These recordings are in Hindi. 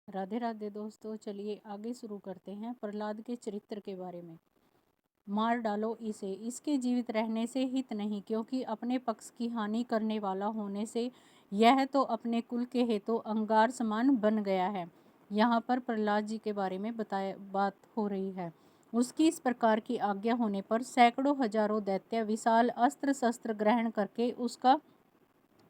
राधे राधे दोस्तों, चलिए आगे शुरू करते हैं प्रहलाद के चरित्र के बारे में। मार डालो इसे, इसके जीवित रहने से हित नहीं, क्योंकि अपने पक्ष की हानि करने वाला होने से यह तो अपने कुल के हेतु अंगार समान बन गया है। यहाँ पर प्रहलाद जी के बारे में बात हो रही है। उसकी इस प्रकार की आज्ञा होने पर सैकड़ों हजारों दैत्य विशाल अस्त्र शस्त्र ग्रहण करके उसका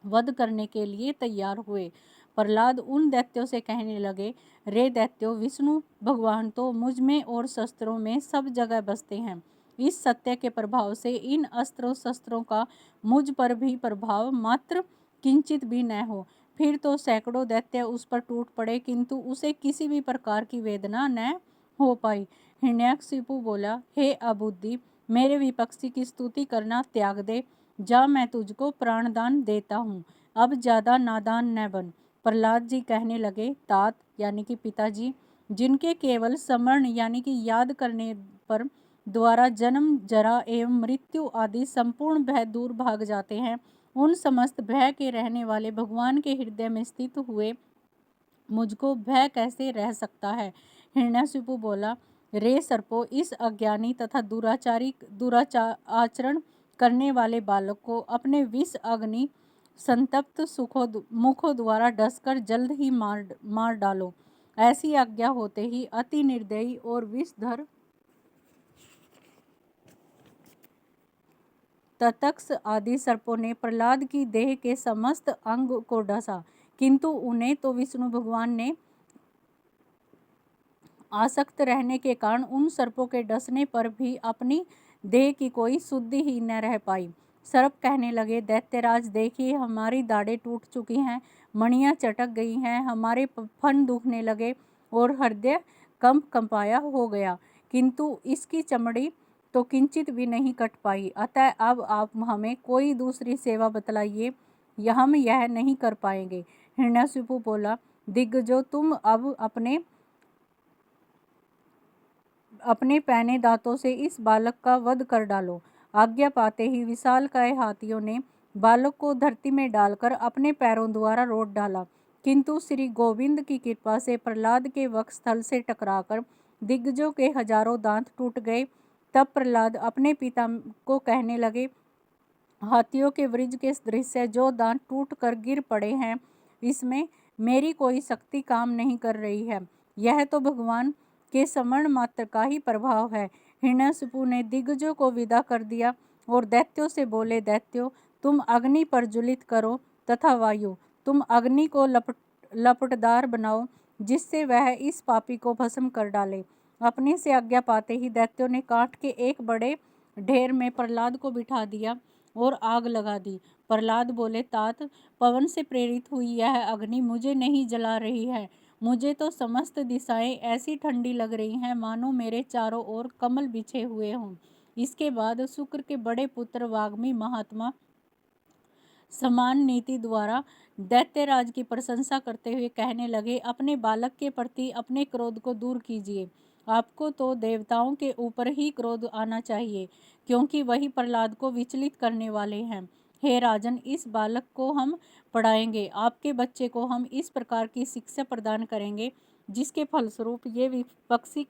वध करने के लिए तैयार हुए। प्रहलाद उन दैत्यों से कहने लगे, रे दैत्यों, विष्णु भगवान तो मुझ में और शस्त्रों में सब जगह बसते हैं। इस सत्य के प्रभाव से इन अस्त्रों शस्त्रों का मुझ पर भी प्रभाव मात्र किंचित भी न हो। फिर तो सैकड़ों दैत्य उस पर टूट पड़े, किंतु उसे किसी भी प्रकार की वेदना न हो पाई। हिरण्यकशिपु बोला, हे अबुद्धि, मेरे विपक्षी की स्तुति करना त्याग दे। जा, मैं तुझको प्राणदान देता हूँ, अब ज़्यादा नादान न बन। प्रहलाद जी कहने लगे, तात यानी कि पिताजी, जिनके केवल स्मरण यानी कि याद करने पर द्वारा जन्म, जरा एवं मृत्यु आदि संपूर्ण भय दूर भाग जाते हैं, उन समस्त भय के रहने वाले भगवान के हृदय में स्थित हुए मुझको भय कैसे रह सकता है। हिरण्यकशिपु बोला, रे सर्पो, इस अज्ञानी तथा दुराचारण करने वाले बालक को अपने विष अग्नि संतप्त मुखों द्वारा डसकर जल्द ही मार डालो। ऐसी आज्ञा होते ही अति निर्दयी और विषधर ततक्ष आदि सर्पों ने प्रहलाद की देह के समस्त अंग को डसा, किंतु उन्हें तो विष्णु भगवान ने आसक्त रहने के कारण उन सर्पों के डसने पर भी अपनी देह की कोई शुद्धि ही न रह पाई। सर्प कहने लगे, दैत्यराज देखिए, हमारी दाढ़ें टूट चुकी हैं, मणियाँ चटक गई हैं, हमारे फन दुखने लगे और हृदय कंपाया हो गया, किंतु इसकी चमड़ी तो किंचित भी नहीं कट पाई। अतः अब आप हमें कोई दूसरी सेवा बतलाइए, हम यह नहीं कर पाएंगे। हिरण्यकशिपु बोला, दिग्गजो, तुम अब अपने पैने दांतों से इस बालक का वध कर डालो। आज्ञा पाते ही विशालकाय हाथियों ने बालक को धरती में डालकर अपने पैरों द्वारा रोट डाला, किंतु श्री गोविंद की कृपा से प्रहलाद के वक्षस्थल से टकराकर दिग्गजों के हजारों दांत टूट गए। तब प्रहलाद अपने पिता को कहने लगे, हाथियों के वृज के दृश्य जो दांत टूट कर गिर पड़े हैं, इसमें मेरी कोई शक्ति काम नहीं कर रही है, यह तो भगवान के स्मरण मात्र का ही प्रभाव है। हिरण्यकशिपु ने दिग्गजों को विदा कर दिया और दैत्यों से बोले, दैत्यों, तुम अग्नि प्रज्वलित करो तथा वायु, तुम अग्नि को लपटदार बनाओ, जिससे वह इस पापी को भस्म कर डाले। अपने से आज्ञा पाते ही दैत्यों ने काठ के एक बड़े ढेर में प्रहलाद को बिठा दिया और आग लगा दी। प्रहलाद बोले, तात, पवन से प्रेरित हुई यह अग्नि मुझे नहीं जला रही है, मुझे तो समस्त दिशाएं ऐसी ठंडी लग रही हैं मानो मेरे चारों ओर कमल बिछे हुए हों। इसके बाद शुक्र के बड़े पुत्र वाग्मी महात्मा समान नीति द्वारा दैत्यराज की प्रशंसा करते हुए कहने लगे, अपने बालक के प्रति अपने क्रोध को दूर कीजिए। आपको तो देवताओं के ऊपर ही क्रोध आना चाहिए, क्योंकि वही प्रहलाद को विचलित करने वाले हैं। हे राजन, इस बालक को हम पढ़ाएंगे, आपके बच्चे को हम इस प्रकार की शिक्षा प्रदान करेंगे जिसके फलस्वरूप ये विपक्षी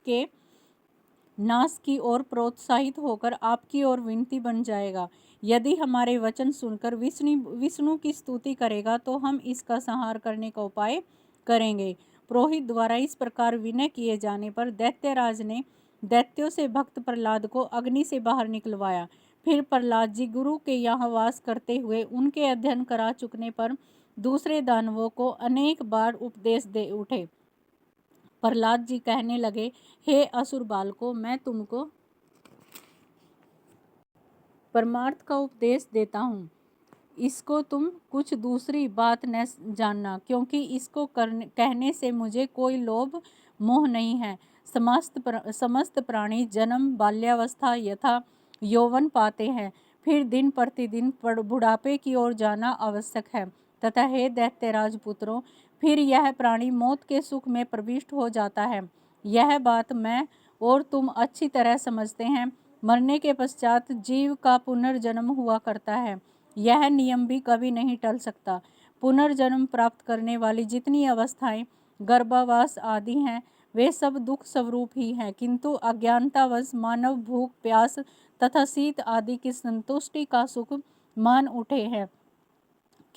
के नाश की ओर प्रोत्साहित होकर आपकी ओर विनती बन जाएगा। यदि हमारे वचन सुनकर विष्णु की स्तुति करेगा तो हम इसका संहार करने का उपाय करेंगे। पुरोहित द्वारा इस प्रकार विनय किए जाने पर दैत्यराज ने दैत्यों से भक्त प्रहलाद को अग्नि से बाहर निकलवाया। फिर प्रहलाद जी गुरु के यहाँ वास करते हुए उनके अध्ययन करा चुकने पर दूसरे दानवों को अनेक बार उपदेश दे उठे। प्रहलाद जी कहने लगे, हे असुर बालकों, मैं तुमको परमार्थ का उपदेश देता हूँ, इसको तुम कुछ दूसरी बात न जानना, क्योंकि इसको कहने से मुझे कोई लोभ मोह नहीं है। समस्त प्राणी जन्म बाल्यावस्था यथा यौवन पाते हैं, फिर दिन प्रतिदिन बुढ़ापे की ओर जाना आवश्यक है, तथा हे दैत्यराज पुत्रों, फिर यह प्राणी मौत के सुख में प्रविष्ट हो जाता है। यह बात मैं और तुम अच्छी तरह समझते हैं। मरने के पश्चात जीव का पुनर्जन्म हुआ करता है, यह नियम भी कभी नहीं टल सकता। पुनर्जन्म प्राप्त करने वाली जितनी अवस्थाएं गर्भावास आदि हैं वे सब दुख स्वरूप ही हैं, किंतु अज्ञानतावश मानव भूख प्यास तथा शीत आदि की संतुष्टि का सुख मान उठे हैं,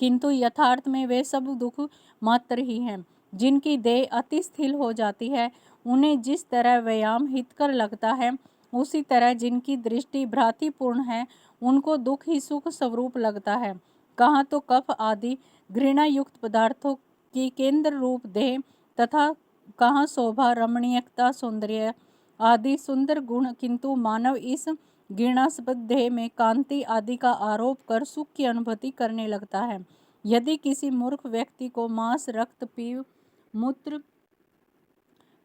किंतु यथार्थ में वे सब दुख मात्र ही हैं। जिनकी देह अति स्थिर हो जाती है उन्हें जिस तरह व्यायाम हितकर लगता है, उसी तरह जिनकी दृष्टि भ्रांतिपूर्ण है उनको दुख ही सुख स्वरूप लगता है। कहाँ तो कफ आदि घृणा युक्त पदार्थों की केंद्र रूप देह तथा कहाँ शोभा रमणीयता सौंदर्य आदि सुंदर गुण, किंतु मानव इस घृणास्पद देह में कांति आदि का आरोप कर सुख की अनुभूति करने लगता है। यदि किसी मूर्ख व्यक्ति को मांस रक्त पीव मूत्र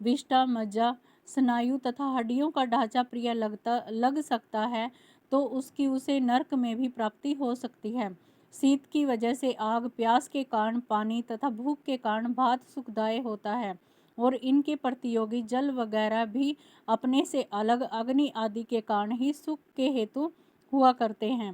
विष्ठा मज्जा स्नायु तथा हड्डियों का ढांचा प्रिय लग सकता है तो उसकी उसे नरक में भी प्राप्ति हो सकती है। शीत की वजह से आग, प्यास के कारण पानी तथा भूख के कारण भात सुखदायी होता है और इनके प्रतियोगी जल वगैरह भी अपने से अलग अग्नि आदि के कारण ही सुख के हेतु हुआ करते हैं।